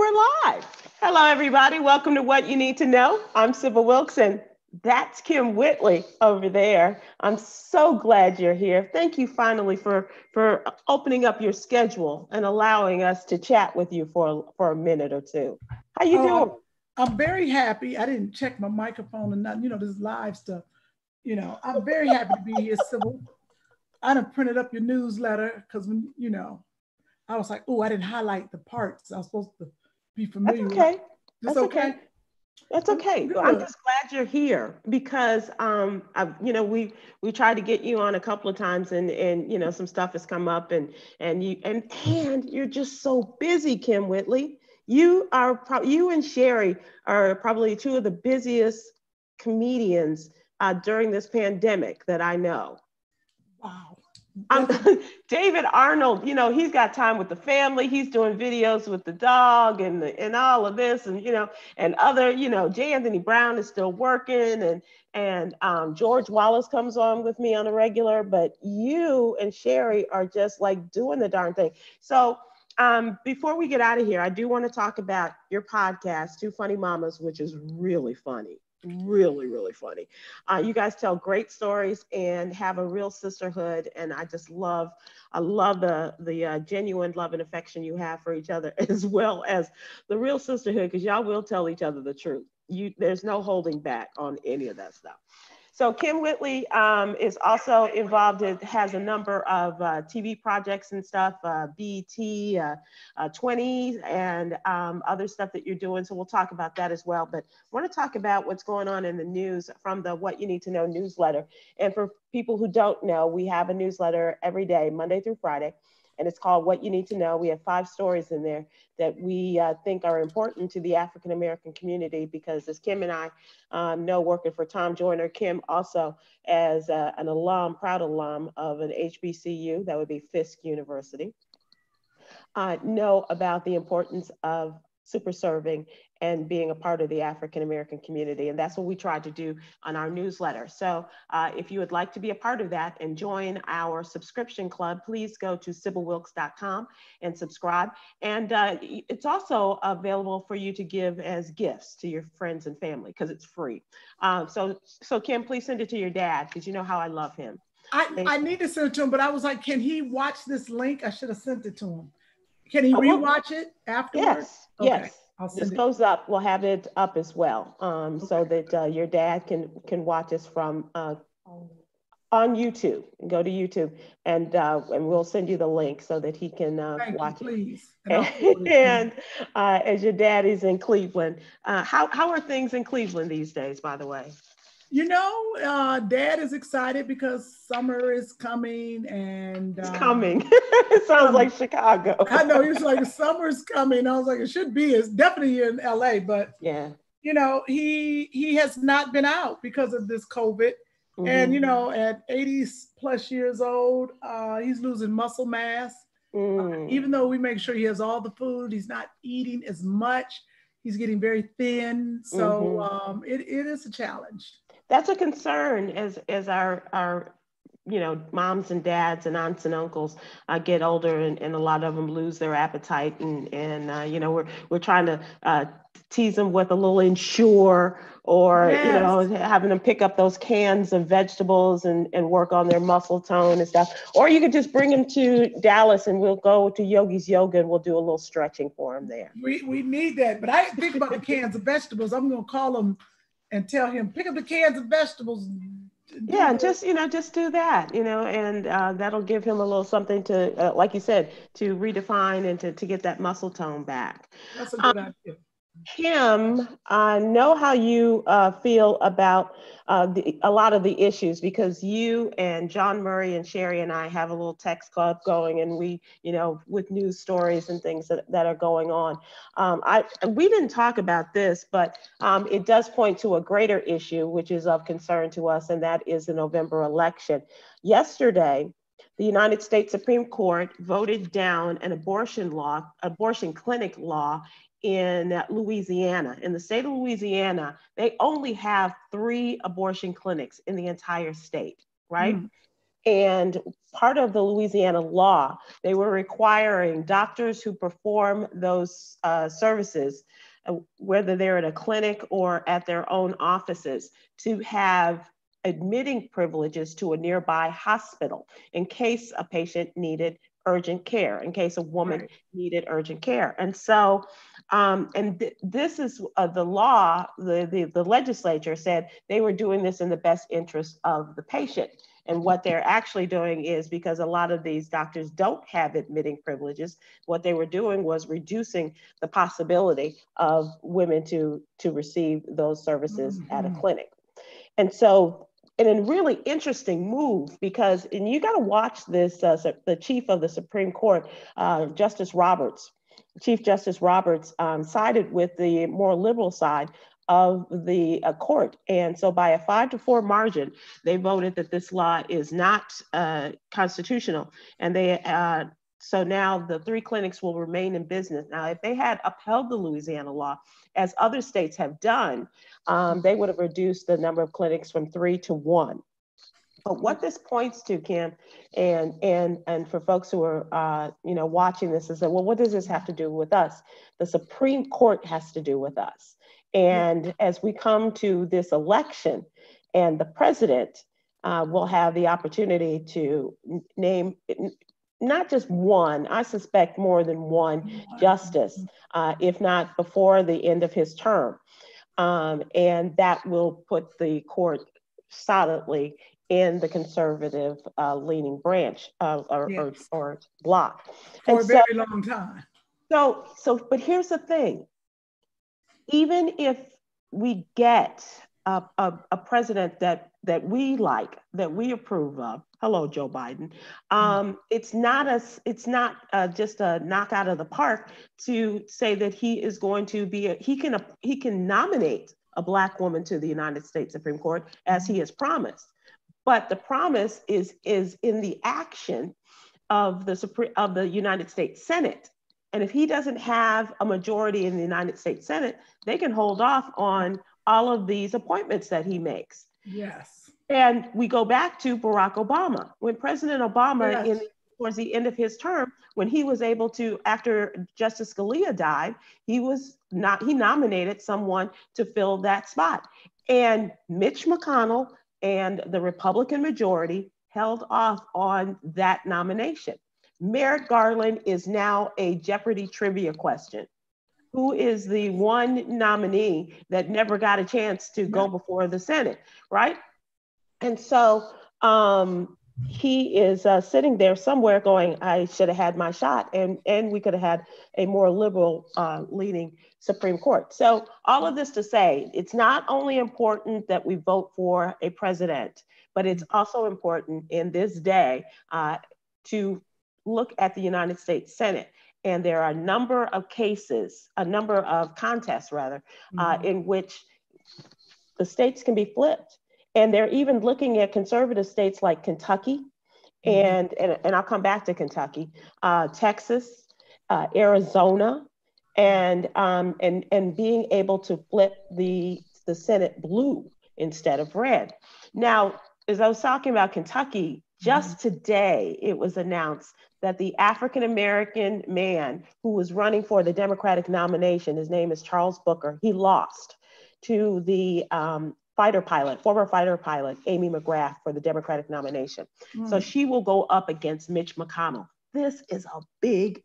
we're live. Hello, everybody. Welcome to What You Need to Know. I'm Sybil Wilkes, and that's Kym Whitley over there. I'm so glad you're here. Thank you finally for opening up your schedule and allowing us to chat with you for a minute or two. How you doing? I'm very happy. I didn't check my microphone and nothing, this live stuff. I'm very happy to be here, Sybil. I done printed up your newsletter because I was like, oh, I didn't highlight the parts I was supposed to be familiar That's okay. with. That's okay. That's okay. I'm just glad you're here because we tried to get you on a couple of times and some stuff has come up and you're just so busy, Kym Whitley. You and Sherry are probably two of the busiest comedians during this pandemic that I know. Wow. David Arnold, he's got time with the family. He's doing videos with the dog and all of this, and other, J. Anthony Brown is still working, and George Wallace comes on with me on a regular. But you and Sherry are just like doing the darn thing. So before we get out of here, I do want to talk about your podcast, Two Funny Mamas, which is really funny. Really, really funny. You guys tell great stories and have a real sisterhood, and I love the genuine love and affection you have for each other, as well as the real sisterhood, because y'all will tell each other the truth. There's no holding back on any of that stuff. So Kym Whitley is also involved. It has a number of TV projects and stuff, BET, 20, and other stuff that you're doing. So we'll talk about that as well. But I want to talk about what's going on in the news from the What You Need to Know newsletter. And for people who don't know, we have a newsletter every day, Monday through Friday. And it's called What You Need to Know. We have 5 stories in there that we think are important to the African-American community, because as Kym and I know, working for Tom Joyner, Kym also as an alum, proud alum of an HBCU, that would be Fisk University, know about the importance of super serving and being a part of the African-American community. And that's what we tried to do on our newsletter. So if you would like to be a part of that and join our subscription club, please go to sybilwilkes.com and subscribe. And it's also available for you to give as gifts to your friends and family, because it's free. So Kym, please send it to your dad, because you know how I love him. I need to send it to him, but I was like, can he watch this link? I should have sent it to him. Can he rewatch it afterwards? Yes, okay. Yes. This goes up. We'll have it up as well, so that your dad can watch us from on YouTube. Go to YouTube, and we'll send you the link so that he can watch it. Please. And as your dad is in Cleveland, how are things in Cleveland these days, by the way? Dad is excited because summer is coming, and it's coming. It sounds like Chicago. I know, he's like, summer's coming. I was like, it should be. It's definitely here in LA, but yeah, he has not been out because of this COVID. Mm-hmm. And at 80 plus years old, he's losing muscle mass. Even though we make sure he has all the food, he's not eating as much. He's getting very thin. So it is a challenge. That's a concern as our moms and dads and aunts and uncles get older, and a lot of them lose their appetite, and we're trying to tease them with a little Ensure, or having them pick up those cans of vegetables and work on their muscle tone and stuff. Or you could just bring them to Dallas and we'll go to Yogi's Yoga and we'll do a little stretching for them there. We need that. But I think about the cans of vegetables. I'm going to call him and tell him, pick up the cans of vegetables. Yeah, just do that, and that'll give him a little something to, like you said, to redefine and to get that muscle tone back. That's a good idea. Kym, I know how you feel about a lot of the issues, because you and John Murray and Sherry and I have a little text club going, and we, with news stories and things that are going on. We didn't talk about this, but it does point to a greater issue, which is of concern to us, and that is the November election. Yesterday, the United States Supreme Court voted down an abortion clinic law in Louisiana. In the state of Louisiana, they only have 3 abortion clinics in the entire state, right? And part of the Louisiana law, they were requiring doctors who perform those services, whether they're at a clinic or at their own offices, to have admitting privileges to a nearby hospital in case a patient needed urgent care, in case a woman needed urgent care. And so, this is the law, the legislature said they were doing this in the best interest of the patient. And what they're actually doing is, because a lot of these doctors don't have admitting privileges, what they were doing was reducing the possibility of women to receive those services at a clinic. And so, in a really interesting move, because, and you got to watch this, the chief of the Supreme Court, Chief Justice Roberts, sided with the more liberal side of the court. And so by a 5-4 margin, they voted that this law is not constitutional. And so now the 3 clinics will remain in business. Now, if they had upheld the Louisiana law, as other states have done, they would have reduced the number of clinics from 3 to 1. But what this points to, Kim, and for folks who are watching this, is that, well, what does this have to do with us? The Supreme Court has to do with us. And as we come to this election, and the president will have the opportunity to name not just one, I suspect more than one justice, if not before the end of his term. And that will put the court solidly in the conservative leaning branch or block. For a very long time. But here's the thing. Even if we get a president that we like, that we approve of, hello, Joe Biden, it's not just a knockout of the park to say that he is going to be, he can nominate a Black woman to the United States Supreme Court, as he has promised. But the promise is in the action of the United States Senate. And if he doesn't have a majority in the United States Senate, they can hold off on all of these appointments that he makes. Yes. And we go back to Barack Obama. When President Obama, towards the end of his term, when he was able to, after Justice Scalia died, he nominated someone to fill that spot. And Mitch McConnell and the Republican majority held off on that nomination. Merrick Garland is now a Jeopardy trivia question. Who is the one nominee that never got a chance to go before the Senate, right? And so he is sitting there somewhere going, I should have had my shot, and we could have had a more liberal leaning Supreme Court. So all of this to say, it's not only important that we vote for a president, but it's also important in this day to look at the United States Senate. And there are a number of contests in which the states can be flipped. And they're even looking at conservative states like Kentucky, and I'll come back to Kentucky, Texas, Arizona, and being able to flip the Senate blue instead of red. Now, as I was talking about Kentucky, just today it was announced that the African-American man who was running for the Democratic nomination, his name is Charles Booker, he lost to the former fighter pilot, Amy McGrath, for the Democratic nomination. So she will go up against Mitch McConnell. This is a big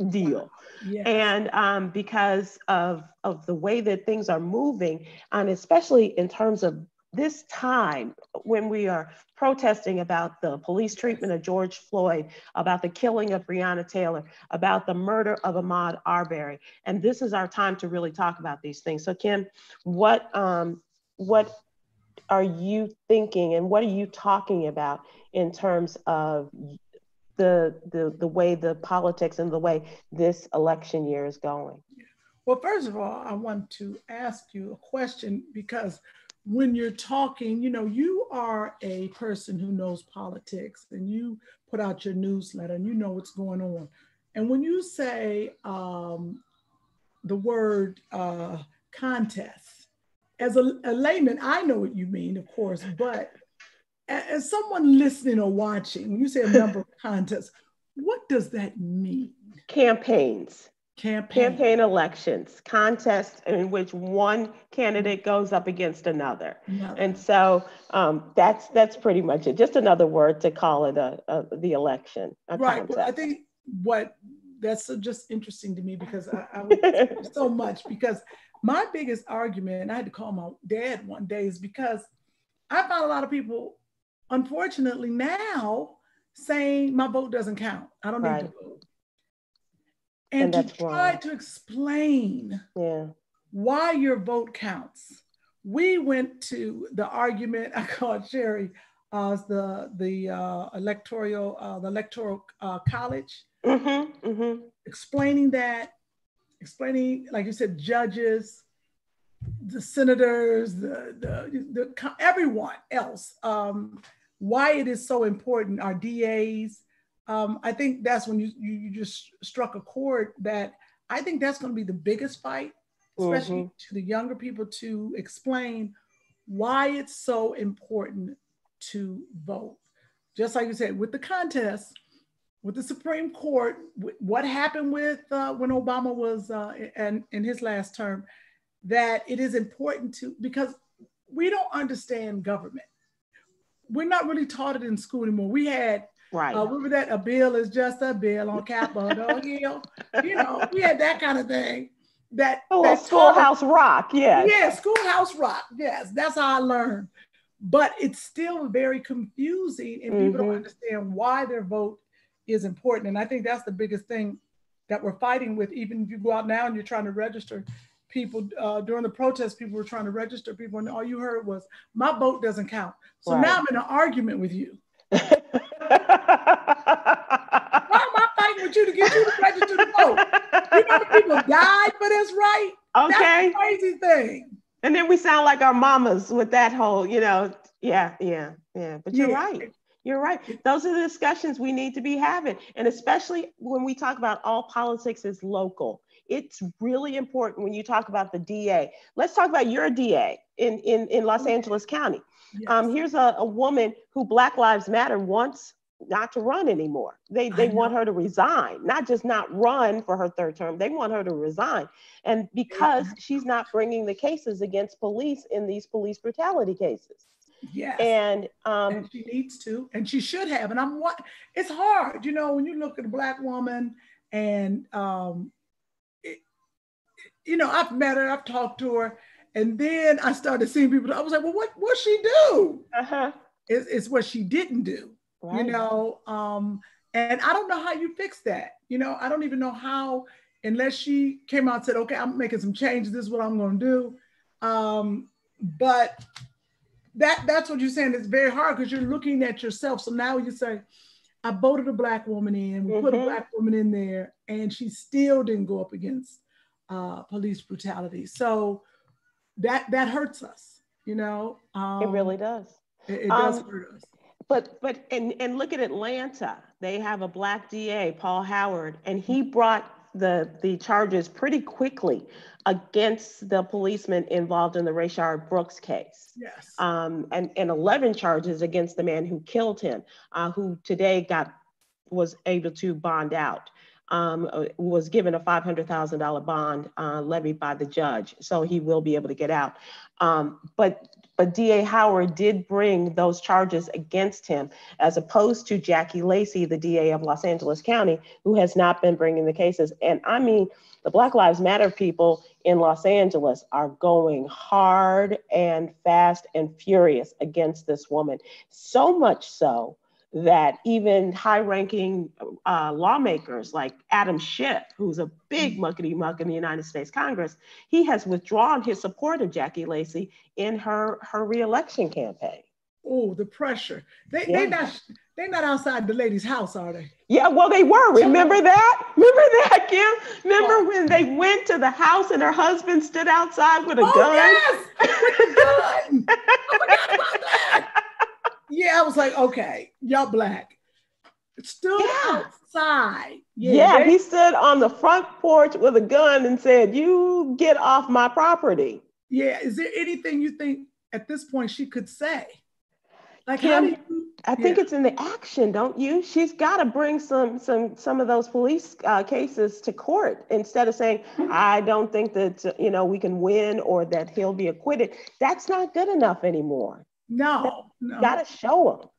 deal. Yes. And because of the way that things are moving, and especially in terms of this time when we are protesting about the police treatment of George Floyd, about the killing of Breonna Taylor, about the murder of Ahmaud Arbery. And this is our time to really talk about these things. So Kim, what are you thinking and what are you talking about in terms of the way the politics and the way this election year is going? Well, first of all, I want to ask you a question, because when you're talking, you are a person who knows politics and you put out your newsletter and you know what's going on. And when you say the word contest, as a layman, I know what you mean, of course, but as someone listening or watching, when you say a member contest, what does that mean? Campaigns. Campaign. Campaign elections, contests in which one candidate goes up against another. And so that's pretty much it. Just another word to call it the election, a right. contest. Well, I think that's just interesting to me because I would so much because my biggest argument, and I had to call my dad one day, is because I found a lot of people, unfortunately now, saying my vote doesn't count. I don't need to vote. And to try to explain why your vote counts. We went to the argument, I call it Sherry, the electoral college, explaining, like you said, judges, the senators, the everyone else, why it is so important, our DAs. I think that's when you just struck a chord that I think that's going to be the biggest fight, especially to the younger people, to explain why it's so important to vote. Just like you said, with the contest, with the Supreme Court, what happened with when Obama was in his last term, that it is important because we don't understand government. We're not really taught it in school anymore. We had remember that a bill is just a bill on Capitol Hill. We had that kind of thing. That Schoolhouse Rock, yes. Yeah, Schoolhouse Rock, yes. That's how I learned. But it's still very confusing, and people don't understand why their vote is important. And I think that's the biggest thing that we're fighting with. Even if you go out now and you're trying to register people, during the protest, people were trying to register people, and all you heard was, my vote doesn't count. So now I'm in an argument with you. Why am I fighting with you to get you to register to vote? You know when people died for this, right? Okay. That's a crazy thing. And then we sound like our mamas with that whole, But you're right. You're right. Those are the discussions we need to be having. And especially when we talk about all politics is local. It's really important when you talk about the DA. Let's talk about your DA in Los Angeles County. Yes. Here's a woman who Black Lives Matter wants not to run anymore. They want her to resign, not just not run for her third term. They want her to resign. And because she's not bringing the cases against police in these police brutality cases. Yes. And she needs to, and she should have. And it's hard, when you look at a Black woman and, I've met her, I've talked to her. And then I started seeing people, I was like, well, what she do? It's what she didn't do, right. And I don't know how you fix that. I don't even know how, unless she came out and said, okay, I'm making some changes, this is what I'm going to do. But that's what you're saying. It's very hard because you're looking at yourself. So now you say, I voted a Black woman in, we put a Black woman in there, and she still didn't go up against police brutality. So that hurts us, it really does. It does hurt us. But look at Atlanta. They have a Black DA, Paul Howard, and he brought the charges pretty quickly against the policeman involved in the Rayshard Brooks case. Yes. And 11 charges against the man who killed him, who today was able to bond out. Was given a $500,000 bond levied by the judge, so he will be able to get out. But DA Howard did bring those charges against him, as opposed to Jackie Lacey, the DA of Los Angeles County, who has not been bringing the cases. And I mean, the Black Lives Matter people in Los Angeles are going hard and fast and furious against this woman, so much so that even high-ranking lawmakers like Adam Schiff, who's a big muckety-muck in the United States Congress, he has withdrawn his support of Jackie Lacey in her re-election campaign. Oh, the pressure. They're not outside the lady's house, are they? Yeah, well, they were. Remember that? Remember that, Kim? Remember when they went to the house and her husband stood outside with a gun? Yes! With a gun! I forgot about that! Yeah, I was like, okay, y'all Black. Stood outside. Yeah, he stood on the front porch with a gun and said, you get off my property. Yeah, is there anything you think at this point she could say? Like, how do Kim, you? I think it's in the action, don't you? She's got to bring some of those police cases to court instead of saying, I don't think that we can win or that he'll be acquitted. That's not good enough anymore. No, Got to show him.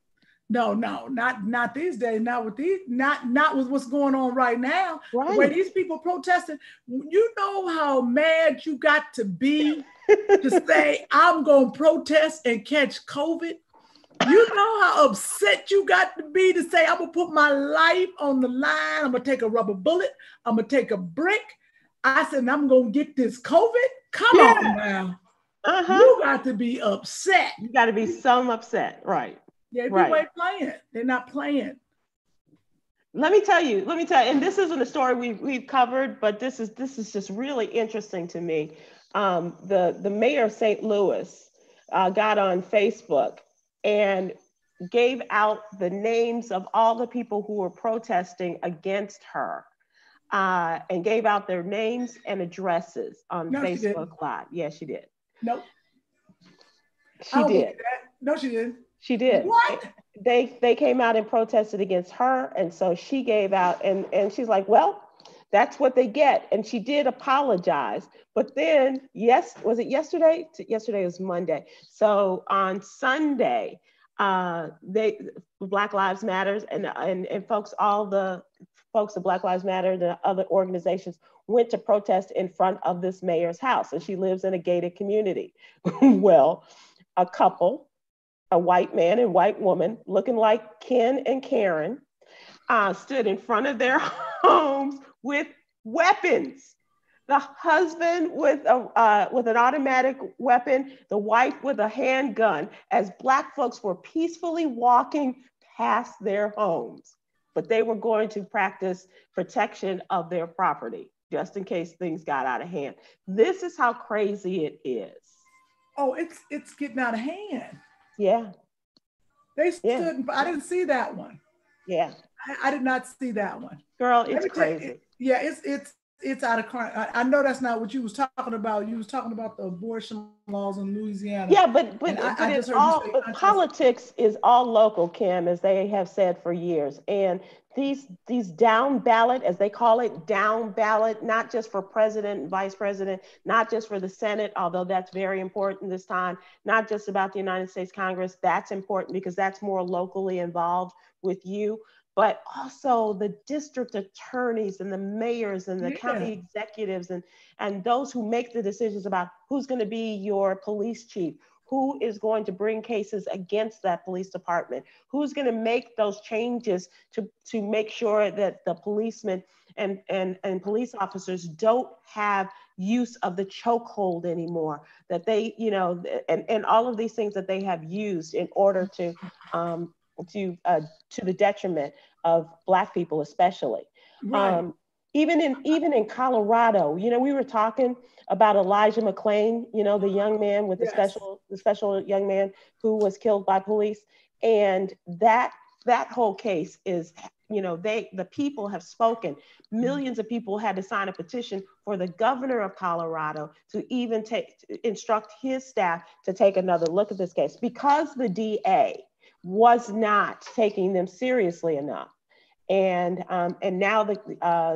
No, not these days. Not with what's going on right now. Right. The way these people protesting, you know how mad you got to be to say, I'm gonna protest and catch COVID. You know how upset you got to be to say, I'm gonna put my life on the line, I'm gonna take a rubber bullet, I'm gonna take a brick. I said, I'm gonna get this COVID. Come on now. You got to be upset. You got to be some upset, right? Yeah, people ain't playing. They're not playing. Let me tell you, and this isn't a story we've covered, but this is just really interesting to me. The mayor of St. Louis got on Facebook and gave out the names of all the people who were protesting against her, and gave out their names and addresses on Facebook Live. Yeah, she did. Nope. She did. No, she didn't. She did. What? They came out and protested against her, and so she gave out, and she's like, well, that's what they get. And she did apologize. But then, was it yesterday? Yesterday was Monday. So on Sunday, Black Lives Matters and folks, all the folks of Black Lives Matter, the other organizations went to protest in front of this mayor's house, and she lives in a gated community. Well, a couple, a white man and white woman looking like Ken and Karen, stood in front of their homes with weapons. The husband with an automatic weapon, the wife with a handgun, as Black folks were peacefully walking past their homes. But they were going to practice protection of their property, just in case things got out of hand. This is how crazy it is. Oh, it's getting out of hand. Yeah. They stood, I didn't see that one. Yeah. I did not see that one. Girl, it's crazy. It's out of current. I know that's not what you was talking about. You was talking about the abortion laws in Louisiana. Yeah, but politics is all local, Kim, as they have said for years. And these down ballot, as they call it, down ballot, not just for president and vice president, not just for the Senate, although that's very important this time, not just about the United States Congress, that's important because that's more locally involved with you, but also the district attorneys and the mayors and the county executives and those who make the decisions about who's going to be your police chief, who is going to bring cases against that police department, who's going to make those changes to make sure that the policemen and police officers don't have use of the chokehold anymore, that they, and all of these things that they have used in order to the detriment of Black people, especially. Right. Even in Colorado, we were talking about Elijah McClain, the young man with the special young man who was killed by police, and that whole case is, the people have spoken. Millions of people had to sign a petition for the governor of Colorado to even instruct his staff to take another look at this case because the DA was not taking them seriously enough. And now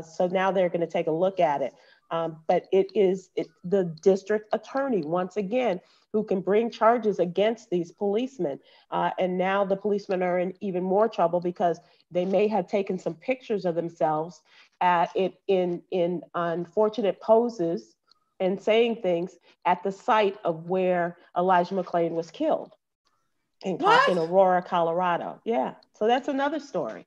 so now they're going to take a look at it. But it's the district attorney, once again, who can bring charges against these policemen. And now the policemen are in even more trouble because they may have taken some pictures of themselves in unfortunate poses and saying things at the site of where Elijah McClain was killed in Aurora, Colorado. Yeah, so that's another story.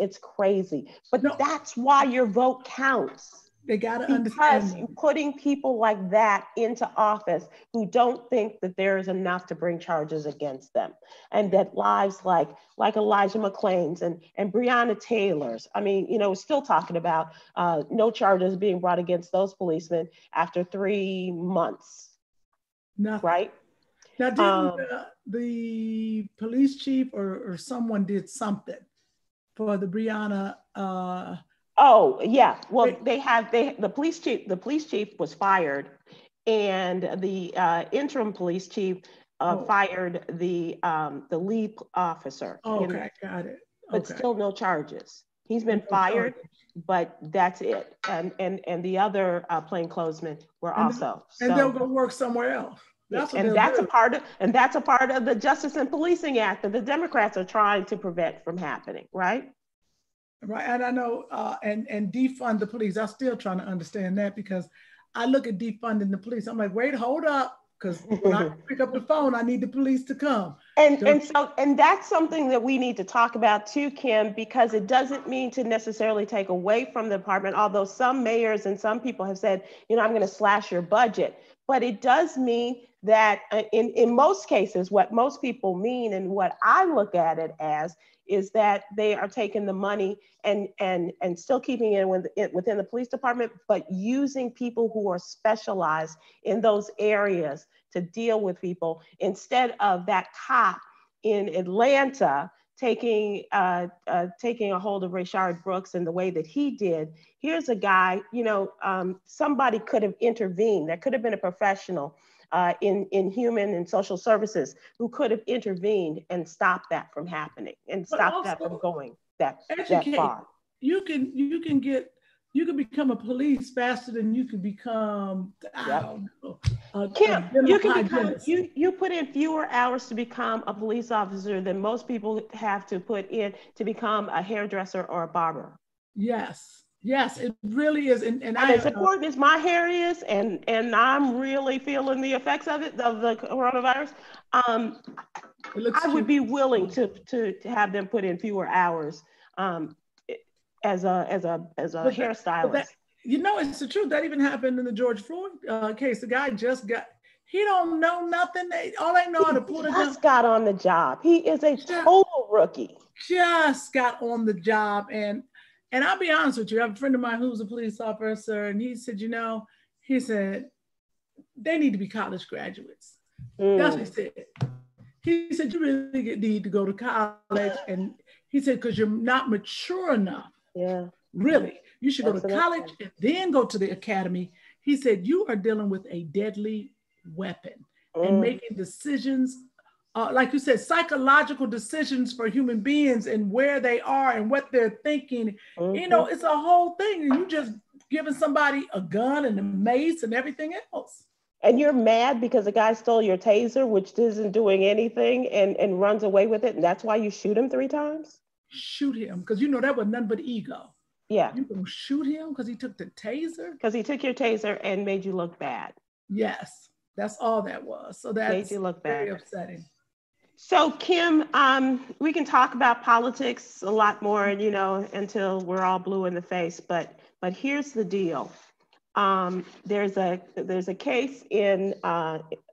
It's crazy, but that's why your vote counts. They got to understand. Because putting people like that into office who don't think that there is enough to bring charges against them, and that lives like Elijah McClain's and Breonna Taylor's. I mean, we're still talking about no charges being brought against those policemen after 3 months. Nothing. Right? Now, didn't the police chief or someone did something for the Breonna? Oh yeah. Well, the police chief was fired, and the interim police chief fired the lead officer. Okay, got it. But still no charges. He's been fired, but that's it. And the other plainclothesmen were also. And they'll go work somewhere else. That's what that's a part of the Justice and Policing Act that the Democrats are trying to prevent from happening, right? Right, and I know, and defund the police. I'm still trying to understand that, because I look at defunding the police. I'm like, wait, hold up, because when I pick up the phone, I need the police to come. And that's something that we need to talk about too, Kym, because it doesn't mean to necessarily take away from the department, although some mayors and some people have said, I'm going to slash your budget. But it does mean that in most cases, what most people mean and what I look at it as is that they are taking the money and still keeping it within the police department, but using people who are specialized in those areas to deal with people, instead of that cop in Atlanta taking a hold of Rayshard Brooks in the way that he did. Here's a guy, somebody could have intervened. There could have been a professional in human and social services who could have intervened and stopped that from happening and stopped that from going that far. You can become a police faster than you can become, I don't know. Kym, you put in fewer hours to become a police officer than most people have to put in to become a hairdresser or a barber. Yes, it really is. And as important as my hair is, and I'm really feeling the effects of the coronavirus, I would be willing to have them put in fewer hours as a hairstylist. It's the truth. That even happened in the George Floyd case. The guy he don't know nothing. All they know how to pull it. Just got on the job. He is a total rookie. Just got on the job. And I'll be honest with you, I have a friend of mine who's a police officer, and he said, they need to be college graduates. That's what he said. He said, you really need to go to college. And he said, because you're not mature enough. Yeah. Really. You should go to college and then go to the academy. He said, you are dealing with a deadly weapon and making decisions, like you said, psychological decisions for human beings and where they are and what they're thinking. It's a whole thing. And you just giving somebody a gun and a mace and everything else. And you're mad because the guy stole your taser, which isn't doing anything, and runs away with it. And that's why you shoot him 3 times? Shoot him, because that was nothing but ego. Yeah. You gonna shoot him because he took the taser? Because he took your taser and made you look bad. Yes, that's all that was. So that made you look very bad. Upsetting. So Kym, we can talk about politics a lot more, until we're all blue in the face. But here's the deal. There's a case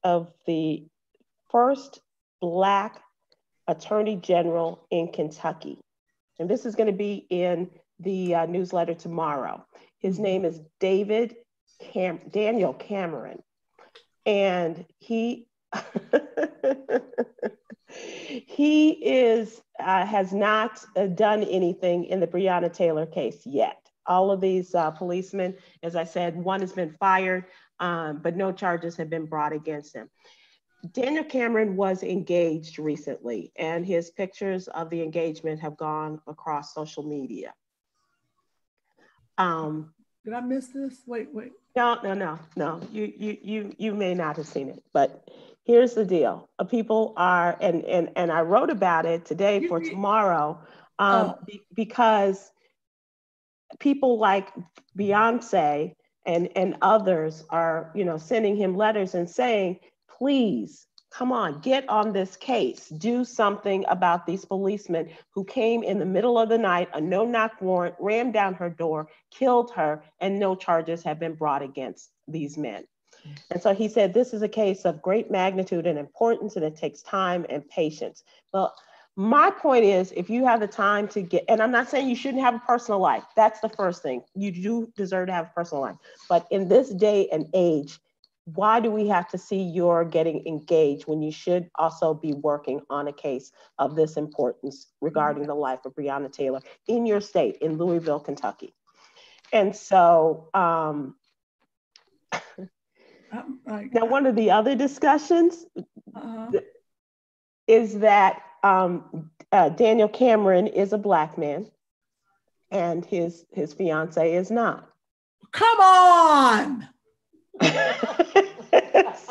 of the first Black Attorney General in Kentucky, and this is going to be in the newsletter tomorrow. His name is Daniel Cameron, and he has not done anything in the Breonna Taylor case yet. All of these policemen, as I said, one has been fired, but no charges have been brought against him. Daniel Cameron was engaged recently, and his pictures of the engagement have gone across social media. Did I miss this? Wait. No. You may not have seen it, but here's the deal. People are, and I wrote about it today for tomorrow, because people like Beyonce and others are, sending him letters and saying, please, come on, get on this case. Do something about these policemen who came in the middle of the night, a no-knock warrant, rammed down her door, killed her, and no charges have been brought against these men. And so he said, this is a case of great magnitude and importance, and it takes time and patience. Well, my point is, if you have the time to get, and I'm not saying you shouldn't have a personal life. That's the first thing. You do deserve to have a personal life. But in this day and age, why do we have to see you're getting engaged when you should also be working on a case of this importance regarding the life of Breonna Taylor in your state, in Louisville, Kentucky? And so, Now, one of the other discussions is that Daniel Cameron is a Black man and his fiance is not. Come on! Come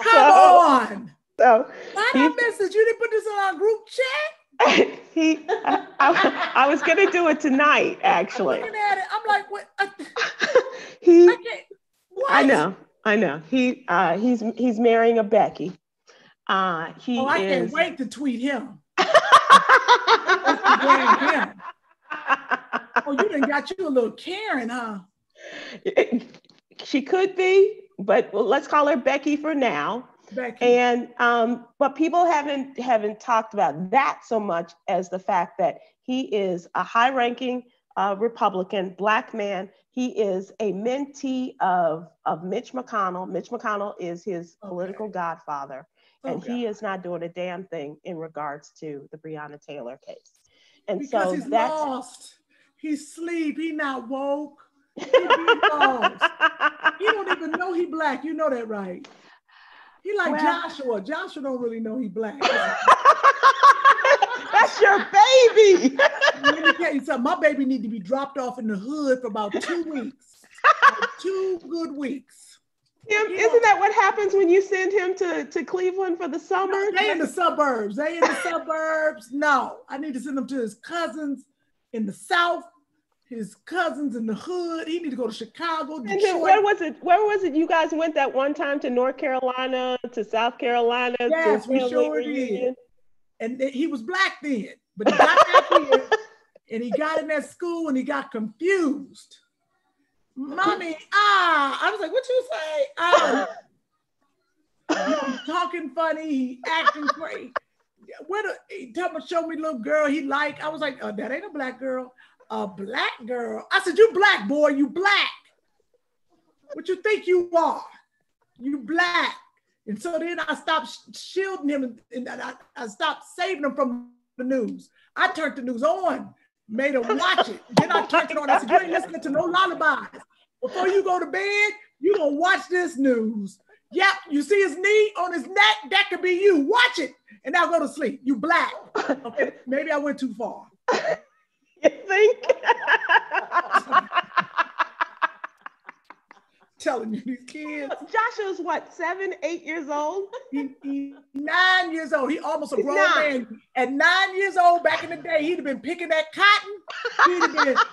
on! So I missed it. You didn't put this in our group chat? I was gonna do it tonight, actually. I'm looking at it. I'm like, what? What? I know. He's marrying a Becky. I can't wait to tweet him. Oh, you done got you a little Karen, huh? She could be, but let's call her Becky for now. Becky. And but people haven't talked about that so much as the fact that he is a high-ranking Republican Black man. He is a mentee of Mitch McConnell. Mitch McConnell is his political godfather, and he is not doing a damn thing in regards to the Breonna Taylor case. And because so he's that's lost. He's asleep. He not woke. He lost. He don't even know he Black. You know that, right? He like Joshua. Joshua don't really know he Black. That's your baby. Let me tell you something. My baby need to be dropped off in the hood for about 2 weeks. 2 good weeks. Isn't that what happens when you send him to Cleveland for the summer? No, they in the suburbs. No, I need to send him to his cousins in the South, his cousins in the hood. He need to go to Chicago, Detroit. Where was it you guys went that one time to North Carolina, to South Carolina? Yes, we sure did. And he was Black then, but he got back here and he got in that school and he got confused. Mommy, I was like, what you say? He's talking funny, he acting crazy. He showed me little girl he liked. I was like, that ain't a Black girl. A Black girl. I said, you Black, boy, you Black. What you think you are? You Black. And so then I stopped shielding him and I stopped saving him from the news. I turned the news on, made him watch it. Then I turned it on. I said, you ain't listening to no lullabies. Before you go to bed, you gonna watch this news. Yep, you see his knee on his neck? That could be you. Watch it. And now go to sleep. You Black. Okay, maybe I went too far. You think? Telling you, these kids. Joshua's what, 7, 8 years old? He's 9 years old. He almost a grown man. At 9 years old, back in the day, he'd have been picking that cotton.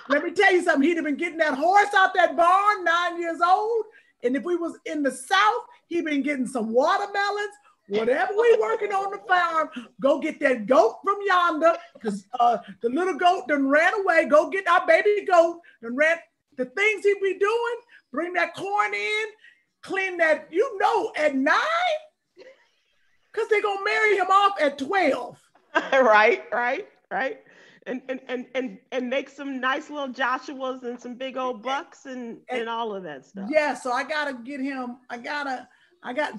Let me tell you something, he'd have been getting that horse out that barn, 9 years old. And if we was in the South, he'd been getting some watermelons. Whatever we working on the farm, go get that goat from yonder, because the little goat done ran away. Go get our baby goat. Done ran. The things he be doing, bring that corn in, clean that, at 9, because they're going to marry him off at 12. Right. And make some nice little Joshuas and some big old bucks and all of that stuff. Yeah, so I got to get him,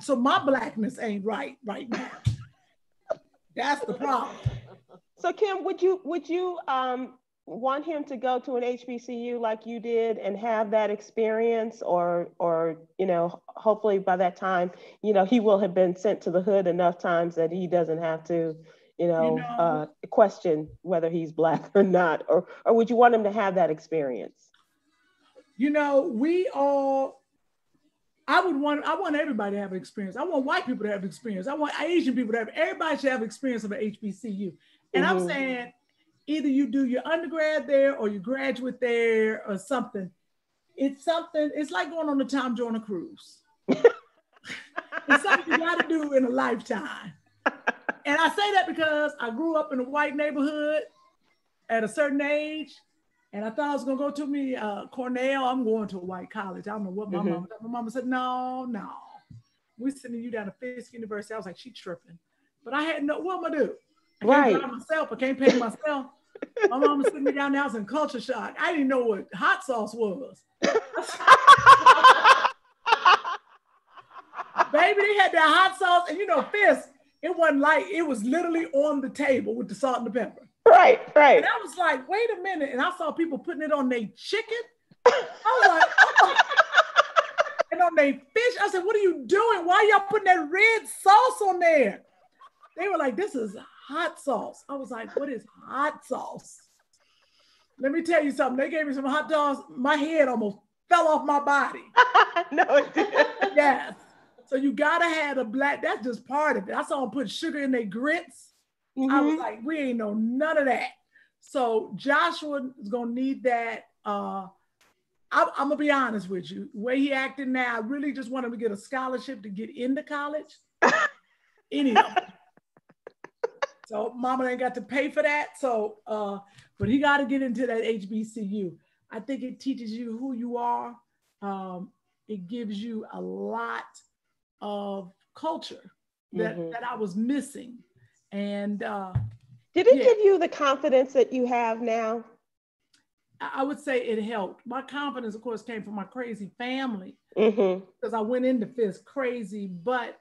so my Blackness ain't right now. That's the problem. So Kym, would you want him to go to an HBCU like you did and have that experience, or hopefully by that time, he will have been sent to the hood enough times that he doesn't have to, question whether he's Black or not, or would you want him to have that experience? I want everybody to have an experience. I want white people to have experience. I want Asian people to have, everybody should have experience of an HBCU. And I'm saying, either you do your undergrad there or you graduate there or something. It's like going on a Tom Joyner cruise. It's something you gotta do in a lifetime. And I say that because I grew up in a white neighborhood at a certain age, and I thought I was gonna go to Cornell. I'm going to a white college. I don't know what my mama said. My mama said, no. We're sending you down to Fisk University. I was like, she tripping. But I had what am I do? I can't drive myself. I can't pay myself. My mama sent me down there. I was in culture shock. I didn't know what hot sauce was. Baby, they had that hot sauce, and Fisk, it wasn't like, it was literally on the table with the salt and the pepper. Right. And I was like, wait a minute. And I saw people putting it on their chicken. I was like, oh. And on their fish. I said, what are you doing? Why y'all putting that red sauce on there? They were like, this is hot sauce. I was like, what is hot sauce? Let me tell you something. They gave me some hot dogs. My head almost fell off my body. No, it didn't. Yes. So you gotta have the black, that's just part of it. I saw them put sugar in their grits. I was like, we ain't know none of that. So Joshua is gonna need that. I'm gonna be honest with you. The way he acting now, I really just want him to get a scholarship to get into college. Any of them. So mama ain't got to pay for that. So, but he got to get into that HBCU. I think it teaches you who you are. It gives you a lot of culture that I was missing. And did it give you the confidence that you have now? I would say it helped. My confidence, of course, came from my crazy family because I went into Fisk crazy. But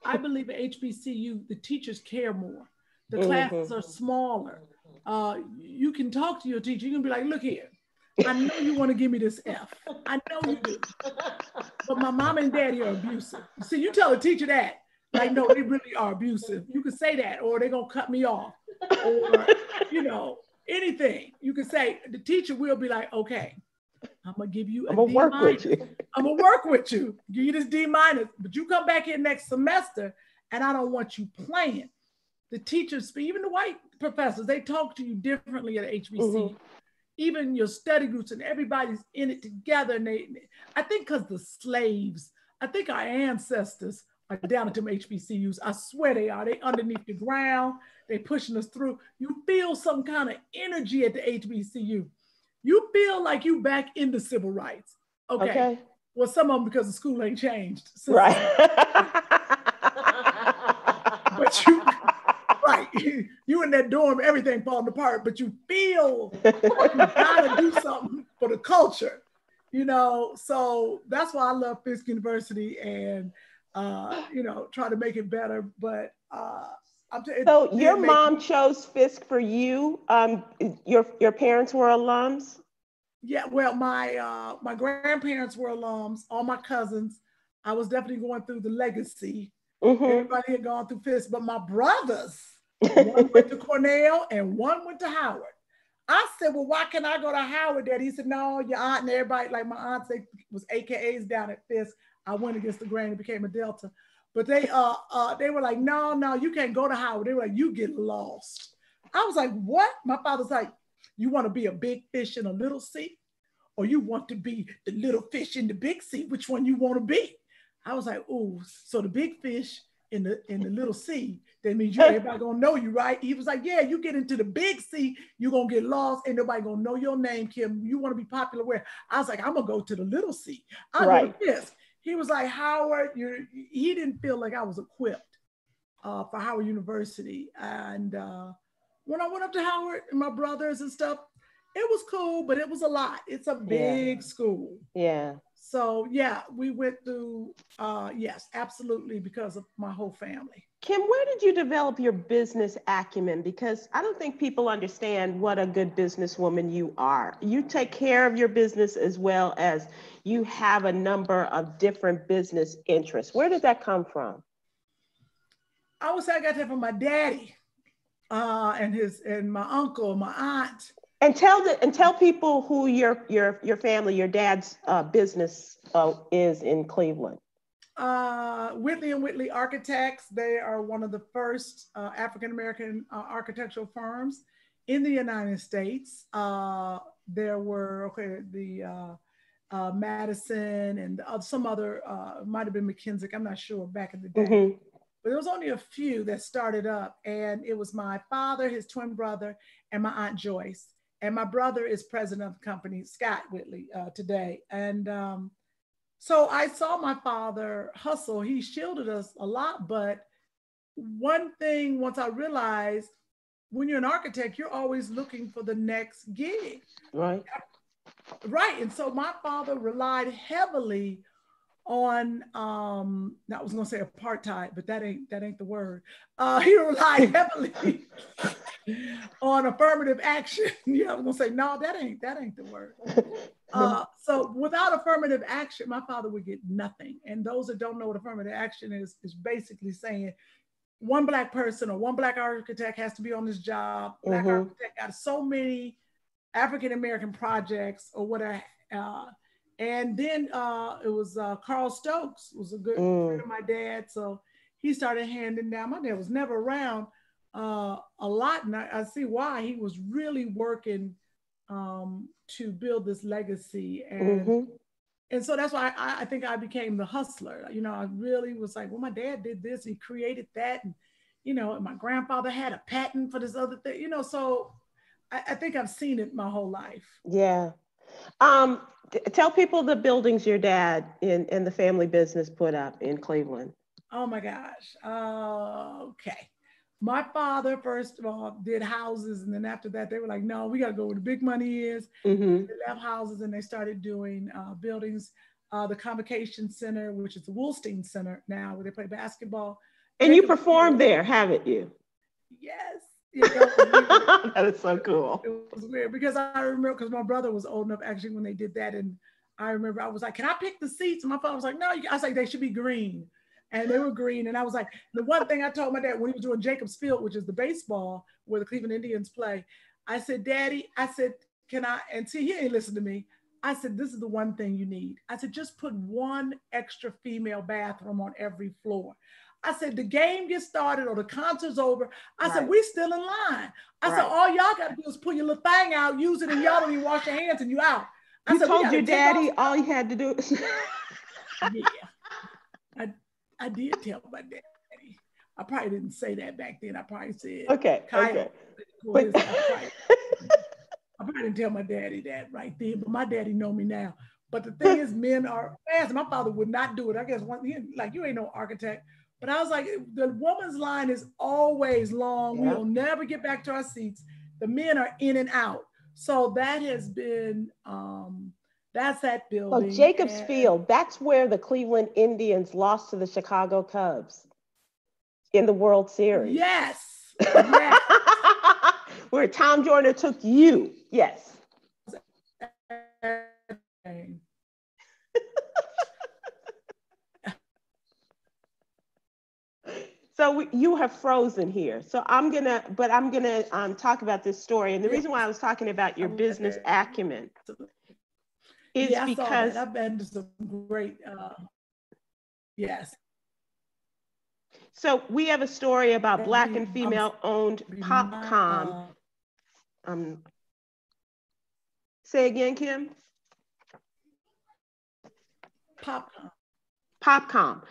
I believe at HBCU, the teachers care more. The classes are smaller. You can talk to your teacher. You can be like, look here, I know you want to give me this F. I know you do. But my mom and daddy are abusive. See, you tell a teacher that, like, no, they really are abusive. You can say that, or they're going to cut me off. Or, you know, anything. You can say, the teacher will be like, okay, I'm going to give you a D-. I'm going to work with you. Give you this D-, but you come back here next semester, and I don't want you playing. The teachers, even the white professors, they talk to you differently at HBC. Even your study groups, and everybody's in it together. And I think because the slaves, I think our ancestors are down at them HBCUs. I swear they are. They underneath the ground. They pushing us through. You feel some kind of energy at the HBCU. You feel like you back in the civil rights. Okay. Well, some of them because the school ain't changed. Right. But you... Right, you in that dorm, everything falling apart, but you feel like you gotta do something for the culture, you know. So that's why I love Fisk University, and you know, try to make it better. But so your mom chose Fisk for you. Your parents were alums. Yeah, well, my grandparents were alums. All my cousins. I was definitely going through the legacy. Everybody had gone through Fisk, but my brothers, one went to Cornell and one went to Howard. I said, well, why can't I go to Howard, Dad? He said, no, your aunt and everybody, like my aunt, they was AKAs down at Fisk. I went against the grain and became a Delta. But they were like, no, you can't go to Howard. They were like, you get lost. I was like, what? My father's like, you want to be a big fish in a little sea? Or you want to be the little fish in the big sea? Which one you want to be? I was like, oh, so the big fish in the little sea, that means everybody gonna know you, right? He was like, yeah, you get into the big sea, you're gonna get lost, ain't nobody gonna know your name, Kim. You wanna be popular where? I was like, I'm gonna go to the little sea. I'll go to this. He was like, Howard, he didn't feel like I was equipped for Howard University. And when I went up to Howard and my brothers and stuff, it was cool, but it was a lot. It's a big school. Yeah. So yeah, we went through, yes, absolutely, because of my whole family. Kim, where did you develop your business acumen? Because I don't think people understand what a good businesswoman you are. You take care of your business as well as you have a number of different business interests. Where did that come from? I would say I got that from my daddy and my uncle, my aunt. And tell people who your family, your dad's business is in Cleveland. Whitley and Whitley Architects. They are one of the first African-American architectural firms in the United States. There were the Madison and some other, might have been McKinsey, I'm not sure, back in the day. But there was only a few that started up, and it was my father, his twin brother, and my Aunt Joyce. And my brother is president of the company, Scott Whitley, today. And so I saw my father hustle. He shielded us a lot. But one thing, once I realized, when you're an architect, you're always looking for the next gig. Right. Right. And so my father relied heavily on, I was going to say apartheid, but that ain't the word. He relied heavily. on affirmative action. Yeah, I was gonna say, no, that ain't the word. So without affirmative action, my father would get nothing. And those that don't know what affirmative action is basically saying one Black person or one Black architect has to be on this job. Black architect got so many African American projects or whatever. And then it was Carl Stokes was a good friend of my dad. So he started handing down. My dad was never around a lot. And I see why. He was really working to build this legacy. And so that's why I think I became the hustler. You know, I really was like, well, my dad did this, he created that. And, you know, and my grandfather had a patent for this other thing, you know, so I think I've seen it my whole life. Yeah. Tell people the buildings your dad and the family business put up in Cleveland. Oh my gosh. Okay. My father, first of all, did houses. And then after that, they were like, no, we got to go where the big money is. They left houses and they started doing buildings. The Convocation Center, which is the Woolstein Center now, where they play basketball. And you performed there, haven't you? Yes. You know, that is so cool. It was weird because I remember, because my brother was old enough actually when they did that. And I remember I was like, can I pick the seats? And my father was like, no, I was like, they should be green. And they were green. And I was like, the one thing I told my dad when he was doing Jacobs Field, which is the baseball where the Cleveland Indians play, I said, Daddy, I said, can I, and see, he ain't listen to me. I said, this is the one thing you need. I said, just put one extra female bathroom on every floor. I said, the game gets started or the concert's over. I said, we still in line. I said, all y'all got to do is pull your little thing out, use it, and y'all don't even wash your hands and you out. You told your daddy all he had to do is... Yeah. I did tell my daddy. I probably didn't say that back then. I probably said, Kyle. I probably didn't tell my daddy that right then, but my daddy know me now. But the thing is, men are fast. My father would not do it. I guess like you ain't no architect. But I was like, the woman's line is always long. We'll never get back to our seats. The men are in and out. So that has been, that's that building. So Jacobs Field, that's where the Cleveland Indians lost to the Chicago Cubs in the World Series. Yes. Where Tom Joyner took you. Yes. So you have frozen here. So I'm gonna talk about this story. And the reason why I was talking about your business acumen is because I've been to some great, yes. So we have a story about Black and female-owned Popcom. Say again, Kim. Popcom.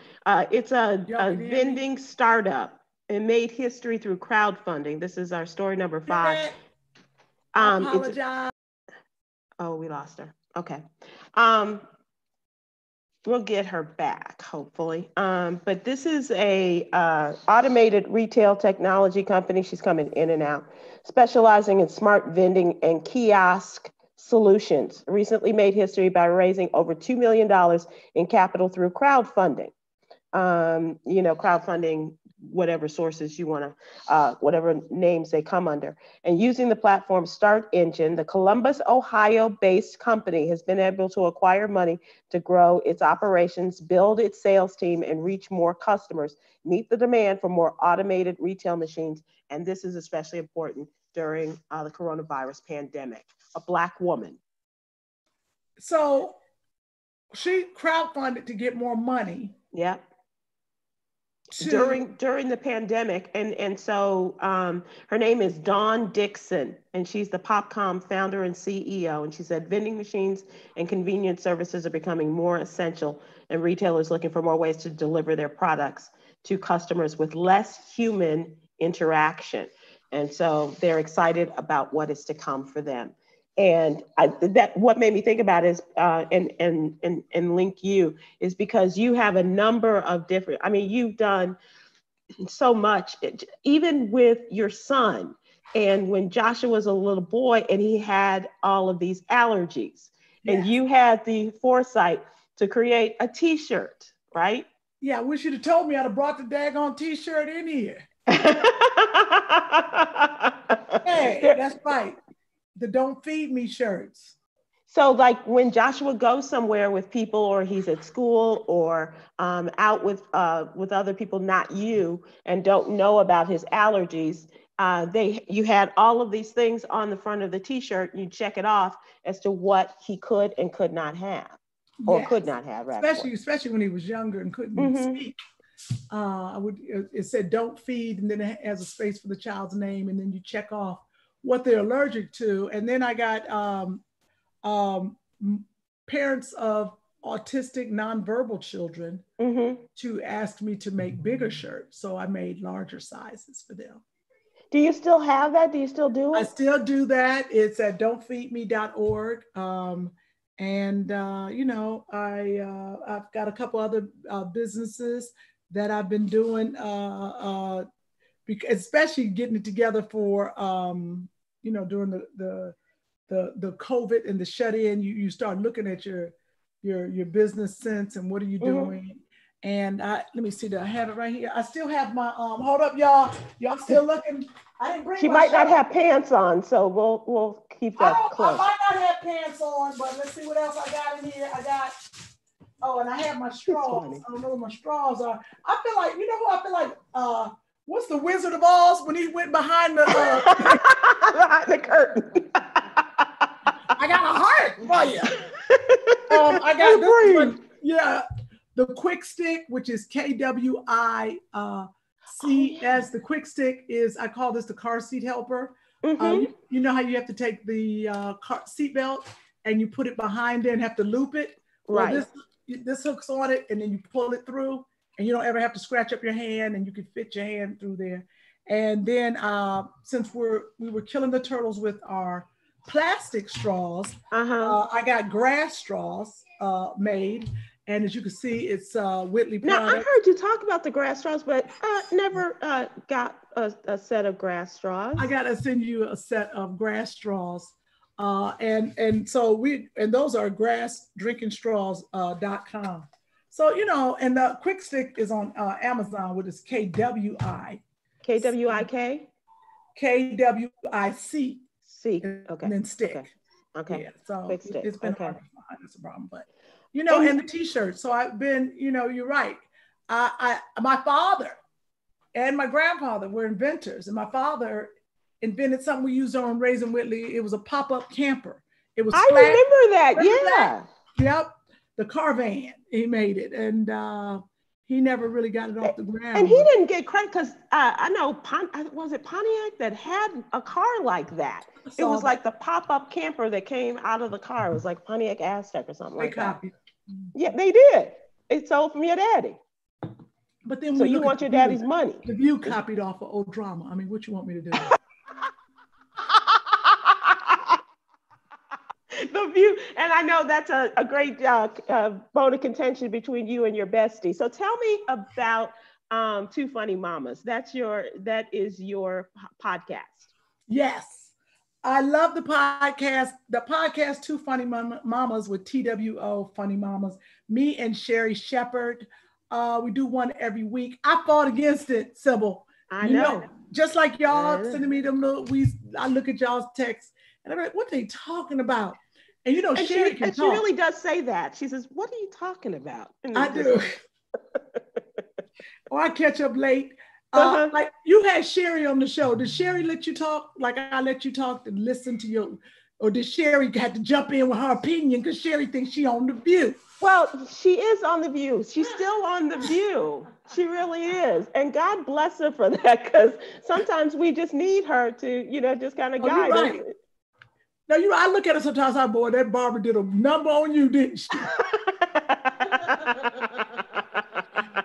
It's a vending startup and made history through crowdfunding. This is our story number 5. I apologize. Oh, we lost her. Okay. We'll get her back, hopefully. But this is a automated retail technology company. She's coming in and out, specializing in smart vending and kiosk solutions. Recently made history by raising over $2 million in capital through crowdfunding. Crowdfunding, whatever sources you want to, whatever names they come under. And using the platform Start Engine, the Columbus, Ohio-based company has been able to acquire money to grow its operations, build its sales team, and reach more customers, meet the demand for more automated retail machines. And this is especially important during the coronavirus pandemic. A Black woman. So she crowdfunded to get more money. Yeah. During the pandemic, and so her name is Dawn Dixon, and she's the Popcom founder and CEO. And she said vending machines and convenience services are becoming more essential, and retailers looking for more ways to deliver their products to customers with less human interaction. And so they're excited about what is to come for them. And what made me think about is and link you is because you have a number of different, you've done so much, even with your son. And when Joshua was a little boy and he had all of these allergies, and you had the foresight to create a t-shirt, right? Yeah, I wish you'd have told me I'd have brought the daggone t-shirt in here. Hey, that's right. The Don't Feed Me shirts. So like when Joshua goes somewhere with people, or he's at school, or out with other people, not you, and don't know about his allergies, you had all of these things on the front of the T-shirt, and you check it off as to what he could and could not have, or Yes. could not have, rather. Especially when he was younger and couldn't speak. It said don't feed, and then it has a space for the child's name, and then you check off what they're allergic to. And then I got parents of autistic nonverbal children to ask me to make bigger shirts. So I made larger sizes for them. Do you still have that? Do you still do it? I still do that. It's at don'tfeedme.org. I've got a couple other businesses that I've been doing, especially getting it together for, during the COVID and the shut-in. You start looking at your business sense and what are you doing. And let me see, do I have it right here? I still have my, hold up, y'all. Y'all still looking? I didn't bring She my might shirt. not have pants on, so we'll keep that close. I might not have pants on, but let's see what else I got in here. And I have my straws. I don't know what my straws are. I feel like, who I feel like, what's the Wizard of Oz when he went behind the behind the curtain? I got a heart for you. I got this one. Yeah. The Quick Stick, which is KWICS. The Quick Stick is, I call this the car seat helper. You know how you have to take the car seat belt and you put it behind there and have to loop it? Right. Well, this hooks on it, and then you pull it through, and you don't ever have to scratch up your hand, and you can fit your hand through there. And then since we were killing the turtles with our plastic straws, I got grass straws made. And as you can see, it's Whitley product. Now, I heard you talk about the grass straws, but never got a set of grass straws. I got to send you a set of grass straws. And those are grassdrinkingstraws.com. So, and the Quick Stick is on Amazon, which is KWI. KWIK? KWIC. C. Okay. And then stick. Okay. Yeah, so Quick Stick. It's been hard to find. That's a problem. But, and the t-shirts. So I've been, you're right. My father and my grandfather were inventors. And my father invented something we used on Raising Whitley. It was a pop-up camper. It was I remember that. Yeah. Yep. The car van, he made it. And he never really got it off the ground. And he didn't get credit because I know, was it Pontiac that had a car like that? It was like the pop-up camper that came out of the car. It was like Pontiac Aztec or something like that. Yeah, they did. It sold from your daddy. But then so you want your daddy's money. The View copied off of Old Drama. I mean, what you want me to do? The View, and I know that's a great bone of contention between you and your bestie. So tell me about Two Funny Mamas. That is your podcast. Yes. I love the podcast. The podcast Two Funny Mamas with TWO Funny Mamas. Me and Sherry Shepherd. We do one every week. I fought against it, Sybil. I know. Just like y'all sending me them little, I look at y'all's texts and I'm like, what are they talking about? And Sherry can talk. She really does say that. She says, what are you talking about? I do. Or I catch up late. Like you had Sherry on the show. Did Sherry let you talk? Like I let you talk and listen to you, or did Sherry have to jump in with her opinion because Sherry thinks she on The View? Well, she is on The View. She's still on The View. She really is. And God bless her for that, because sometimes we just need her to, just kind of guide us. Right. No, I look at her sometimes, boy, that Barbara did a number on you, didn't she?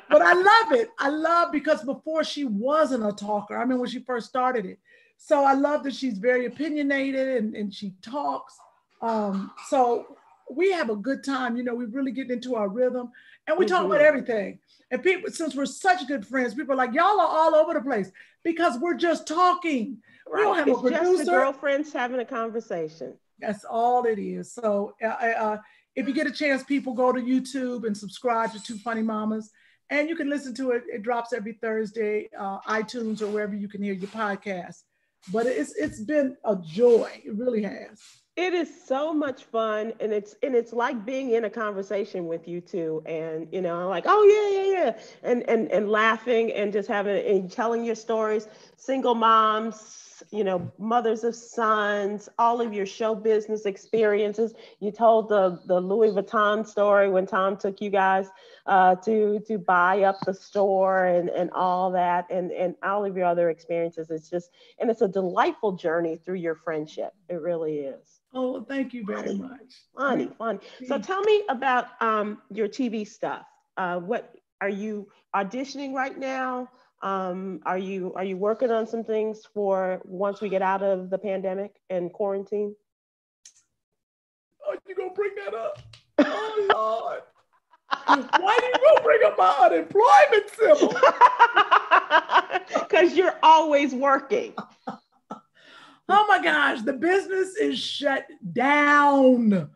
But I love it. I love because before she wasn't a talker. I mean, when she first started it. So I love that she's very opinionated and she talks. So we have a good time. We really get into our rhythm and we talk about everything. And people, since we're such good friends, people are like, y'all are all over the place because we're just talking. Right. We don't have it's a producer. Just the girlfriends having a conversation. That's all it is. So if you get a chance, people go to YouTube and subscribe to Two Funny Mamas. And you can listen to it. It drops every Thursday, iTunes or wherever you can hear your podcast. But it's been a joy. It really has. It is so much fun, and it's like being in a conversation with you too, and like, oh yeah, and laughing and just having and telling your stories, single moms, mothers of sons, all of your show business experiences. You told the Louis Vuitton story when Tom took you guys to buy up the store and all that, and all of your other experiences. It's a delightful journey through your friendship. It really is. Oh, thank you very much. Funny. So tell me about your TV stuff. What are you auditioning right now? Are you working on some things for once we get out of the pandemic and quarantine? Oh, you gonna bring that up? Oh Lord. Why do you go bring up my unemployment, Sybil? Because you're always working. Oh my gosh, the business is shut down.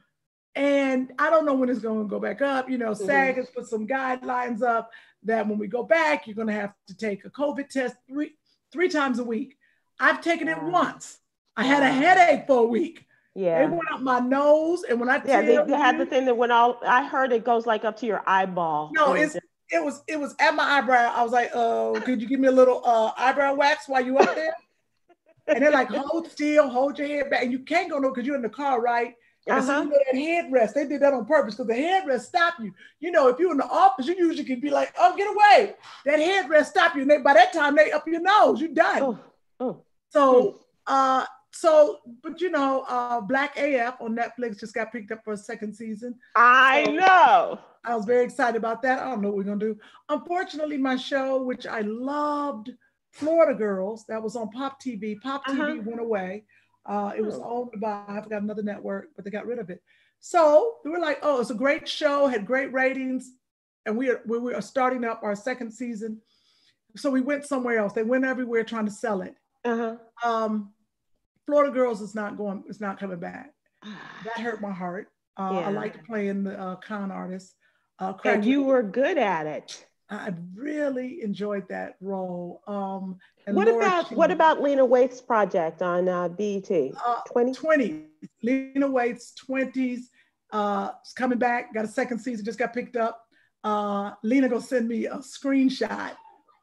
And I don't know when it's going to go back up. SAG has put some guidelines up that when we go back, you're going to have to take a COVID test three times a week. I've taken it once. I had a headache for a week. Yeah. It went up my nose. And when I they had the thing that went all, I heard it goes like up to your eyeball. No, it was at my eyebrow. I was like, could you give me a little eyebrow wax while you up there? And they're like, hold still, hold your head back. And you can't go no, because you're in the car, right? And so that headrest, they did that on purpose because the headrest stopped you. If you're in the office, you usually can be like, oh, get away. That headrest stopped you. And by that time, they up your nose, you're done. So, Black AF on Netflix just got picked up for a second season. I know. I was very excited about that. I don't know what we're going to do. Unfortunately, my show, which I loved, Florida Girls, that was on Pop TV. Pop TV went away. It was owned by, I forgot another network, but they got rid of it. So we were like, oh, it's a great show, had great ratings. And we are starting up our second season. So we went somewhere else. They went everywhere trying to sell it. Florida Girls is not coming back. That hurt my heart. I liked playing the con artist. And you were good at it. I really enjoyed that role. What about Lena Waithe's project on BET? 20? Lena Waithe's 20s. It's coming back. Got a second season. Just got picked up. Lena gonna send me a screenshot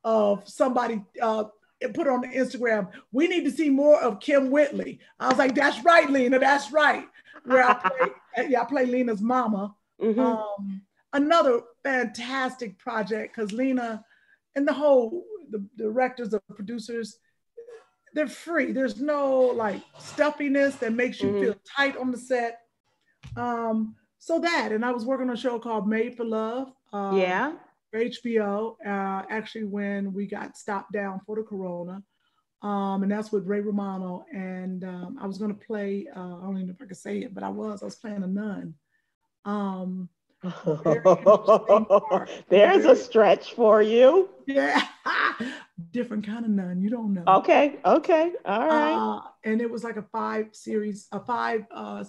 of somebody put on the Instagram. We need to see more of Kym Whitley. I was like, that's right, Lena. That's right. Where I play Lena's mama. Another fantastic project because Lena and the directors, the producers, they're free. There's no like stuffiness that makes you feel tight on the set. So that, and I was working on a show called Made for Love. For HBO, actually when we got stopped down for the corona. And that's with Ray Romano. And I was gonna play, I don't even know if I could say it, but I was playing a nun. There's a stretch for you. Yeah. Different kind of nun. You don't know. Okay. All right. And it was like a 5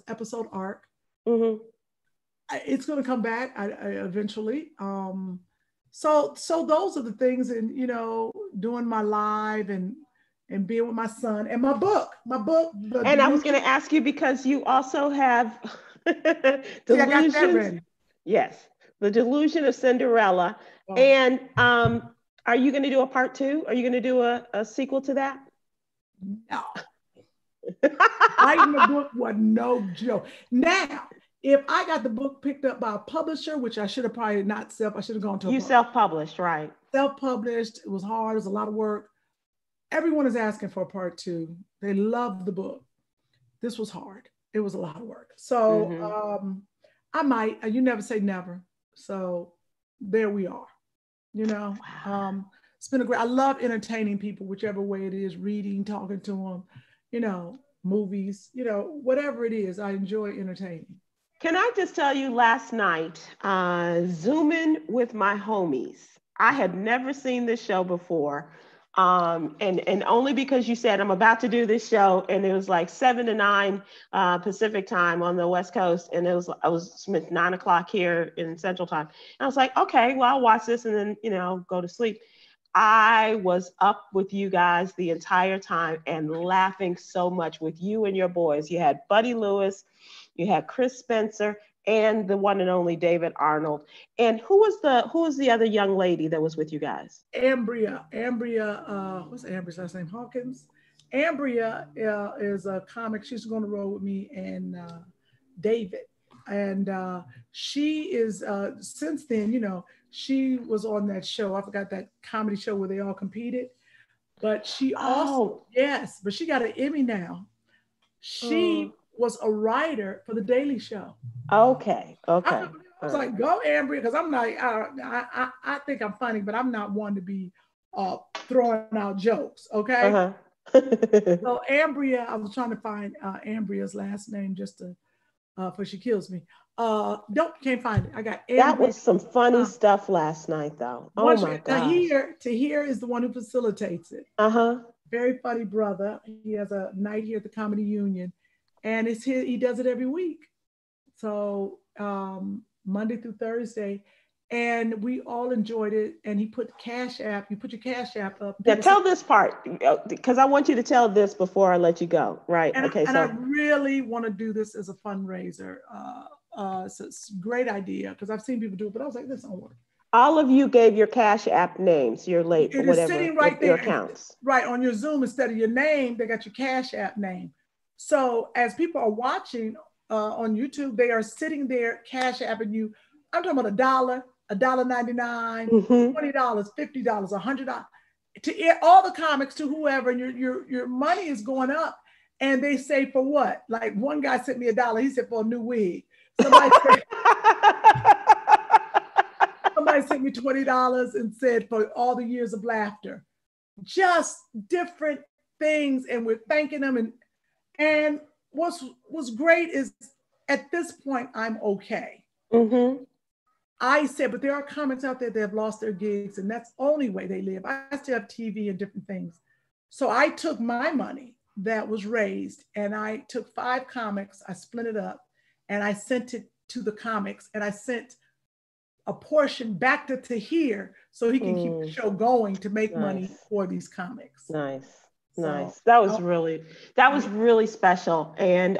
episode arc. It's going to come back eventually. So those are the things, and doing my live and being with my son and my book. And I was going to ask you because you also have Delusions. I got that ready. Yes, The Delusion of Cinderella. And are you going to do a part 2? Are you going to do a sequel to that? No. Writing the book was no joke. Now, if I got the book picked up by a publisher, which I should have probably not I should have gone to. You self-published, right? Self-published. It was hard. It was a lot of work. Everyone is asking for a part 2. They love the book. This was hard. It was a lot of work. So I might. You never say never. So there we are. Wow. It's been I love entertaining people, whichever way it is, reading, talking to them, movies, whatever it is, I enjoy entertaining. Can I just tell you, last night, Zooming with my homies, I had never seen this show before. And only because you said I'm about to do this show, and it was like 7 to 9 Pacific time on the West Coast, and I was 9 o'clock here in Central Time. And I was like, okay, well, I'll watch this and then go to sleep. I was up with you guys the entire time and laughing so much with you and your boys. You had Buddy Lewis, you had Chris Spencer, and the one and only David Arnold. And who was the other young lady that was with you guys? Ambria, what's Ambria's last name? Hawkins. Ambria is a comic. She's going to roll with me and David. And she is, since then, she was on that show. I forgot that comedy show where they all competed. But she also, yes, but she got an Emmy now. She was a writer for The Daily Show. Okay. I was like, go Ambria, because I'm like, I think I'm funny, but I'm not one to be throwing out jokes, okay? Uh-huh. So Ambria, I was trying to find Ambria's last name just to, before she kills me. Can't find it. I got Ambria. That was some funny stuff last night, though. Oh my gosh. Tahir is the one who facilitates it. Uh-huh. Very funny brother. He has a night here at the Comedy Union, and he does it every week. So Monday through Thursday, and we all enjoyed it. And he put Cash App. You put your Cash App up. Yeah, tell this part, because I want you to tell this before I let you go. Right? And, okay. And I really want to do this as a fundraiser. So it's a great idea because I've seen people do it, but I was like, this don't work. All of you gave your Cash App names, your late, it whatever, is sitting right your there, accounts. Right on your Zoom, instead of your name, they got your Cash App name. So as people are watching on YouTube, they are sitting there Cash Apping you. I'm talking about $1, $1.99, $20, $50, $100 to all the comics, to whoever, and your money is going up. And they say for what? Like one guy sent me $1. He said for a new wig. Somebody sent me $20 and said for all the years of laughter. Just different things, and we're thanking them. And what's great is at this point I'm okay. Mm-hmm. I said, but there are comics out there that have lost their gigs, and that's the only way they live. I still have TV and different things. So I took my money that was raised, and I took 5 comics, I split it up, and I sent it to the comics, and I sent a portion back to Tahir so he can keep the show going to make money for these comics. Nice. That was really special. And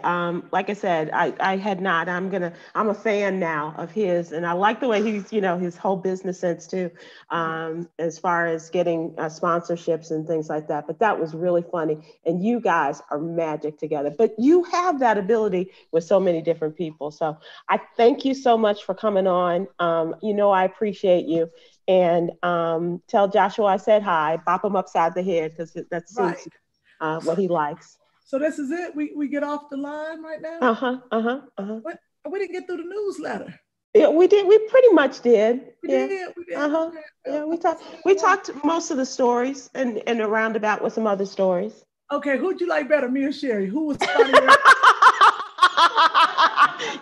like I said, I had not. I'm a fan now of his, and I like the way he's, his whole business sense too, as far as getting sponsorships and things like that. But that was really funny. And you guys are magic together. But you have that ability with so many different people. So I thank you so much for coming on. I appreciate you. And tell Joshua I said hi, bop him upside the head, because that seems what he likes. So this is it. We get off the line right now? But we didn't get through the newsletter. Yeah, we did. We pretty much did. We did. Okay. Yeah, we talked most of the stories and around about with some other stories. Okay, who'd you like better, me or Sherry? Who was funnier?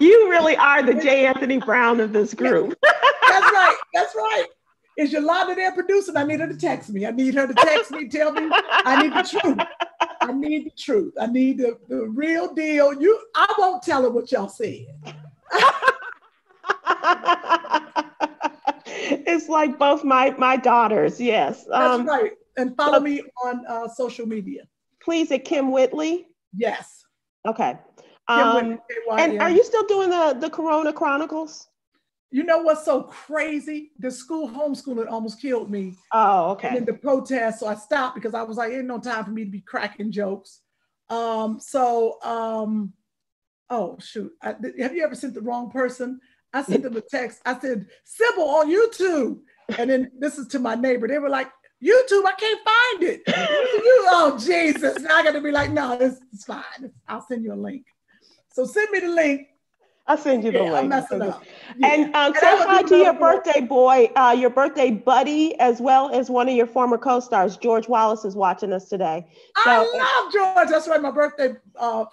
You really are the J. Anthony Brown of this group. That's right. Is Yolanda there producing? I need her to text me. Tell me, I need the truth. I need the truth. I need the real deal. I won't tell her what y'all said. It's like both my daughters, yes. That's right. And follow me on social media. Please, at Kym Whitley? Yes. Okay. Kym Whitley, and are you still doing the Corona Chronicles? You know what's so crazy? The school homeschooling almost killed me. Oh, okay. And then the protest, so I stopped because I was like, ain't no time for me to be cracking jokes. Oh shoot! Have you ever sent the wrong person? I sent them a text. I said, Sybil on YouTube, and then this is to my neighbor. They were like, YouTube, I can't find it. Oh Jesus! Now I got to be like, no, it's fine. I'll send you a link. So send me the link. I'll send you the link. I'm messing up. Yeah. And say hi to your birthday boy, your birthday buddy, as well as one of your former co-stars. George Wallace is watching us today. I love George. That's right, my birthday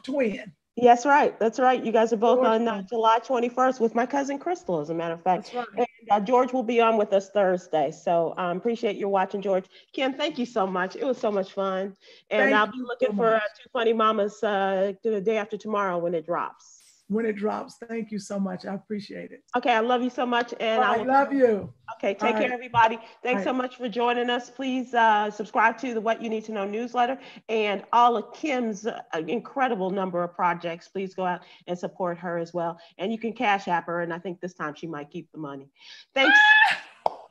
twin. Yes, right. That's right. You guys are both on Georgetown. July 21st with my cousin Crystal, as a matter of fact. That's right. And George will be on with us Thursday. So appreciate your watching, George. Kim, thank you so much. It was so much fun. And Thank I'll be you looking so for much. Two Funny Mamas the day after tomorrow when it drops. When it drops, thank you so much. I appreciate it. Okay, I love you so much. And All I right, will. love you. Okay, All take care, right, everybody. all Thanks right. so much for joining us. Please subscribe to the What You Need to Know newsletter and all of Kim's incredible number of projects. Please go out and support her as well. And you can cash app her, and I think this time she might keep the money. Thanks.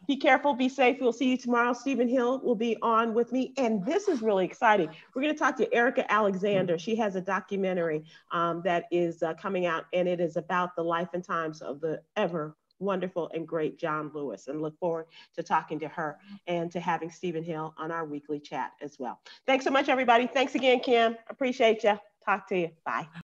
Be careful, be safe. We'll see you tomorrow. Stephen Hill will be on with me. And this is really exciting. We're going to talk to Erica Alexander. She has a documentary that is coming out, and it is about the life and times of the ever wonderful and great John Lewis. And look forward to talking to her and to having Stephen Hill on our weekly chat as well. Thanks so much, everybody. Thanks again, Kim. Appreciate you. Talk to you. Bye.